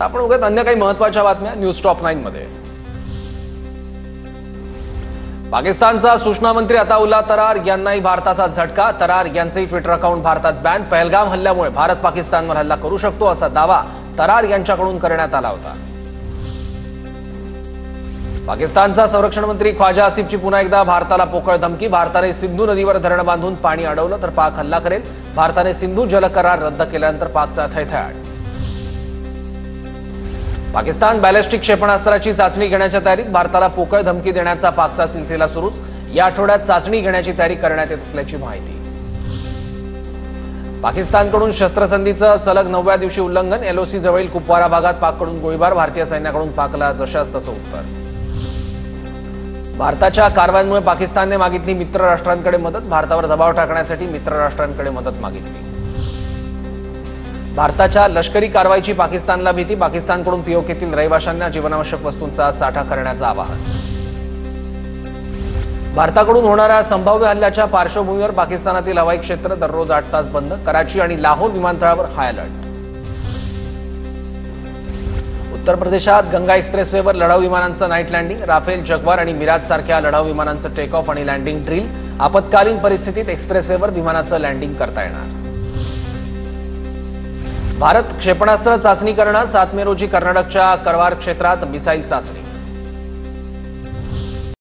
आता आपण बघूयात अन्य काही महत्त्वाच्या बातम्या न्यूज टॉप 9 मध्ये। पाकिस्तानचा सूचना मंत्री अताउल्ला तरार यांनाही भारताचा झटका। तरार यांचे ट्विटर अकाउंट भारतात बॅन। पहलगाम हल्ल्यामुळे भारत पाकिस्तानवर हल्ला करू शकतो असा दावा तरार यांच्याकडून करण्यात आला होता। पाकिस्तानचा संरक्षण मंत्री ख्वाजा आसिफची पुन्हा एकदा भारताला पोकळ धमकी। भारताने सिंधू नदीवर धरण बांधून पाणी अडवलं तर पाक हल्ला करेल। भारताने सिंधू जल करार रद्द केल्यानंतर पाकचा थैथयाट। पाकिस्तान बॅलिस्टिक क्षेपणास्त्राची चाचणी घेण्याच्या तयारीत। भारताला पोकळ धमकी देण्याचा पाकचा सिलसिला सुरूच। या आठवड्यात चाचणी घेण्याची तयारी करण्यात येत असल्याची माहिती। पाकिस्तानकडून शस्त्रसंधीचं सलग 9व्या दिवशी उल्लंघन। एलओसी जवळील कुपवारा भागात पाककडून गोळीबार। भारतीय सैन्याकडून पाकला जशास तसं उत्तर। भारताच्या कारवायांमुळे पाकिस्तानने मागितली मित्र राष्ट्रांकडे मदत। भारतावर दबाव टाकण्यासाठी मित्र राष्ट्रांकडे मदत मागितली। भारताच्या लष्करी कारवाईची पाकिस्तानला भीती। पाकिस्तानकडून पीओकेतील रहिवाशांना जीवनावश्यक वस्तूंचा साठा करण्याचं आवाहन। भारताकडून होणाऱ्या संभाव्य हल्ल्याच्या पार्श्वभूमीवर पाकिस्तानातील हवाई क्षेत्र दररोज 8 तास बंद। कराची आणि लाहोर विमानतळावर हाय अलर्ट। उत्तर प्रदेशात गंगा एक्सप्रेसवेवर लढाऊ विमानांचं नाईट लँडिंग। राफेल, जगवार आणि मिराज सारख्या लढाऊ विमानांचं टेक ऑफ आणि लँडिंग ड्रिल। आपत्कालीन परिस्थितीत एक्सप्रेसवेवर विमानाचं लँडिंग करता येणार। भारत क्षेपणास्त्र चाचणी करणार। 7 मे रोजी कर्नाटकच्या करवार क्षेत्रात मिसाईल चाचणी।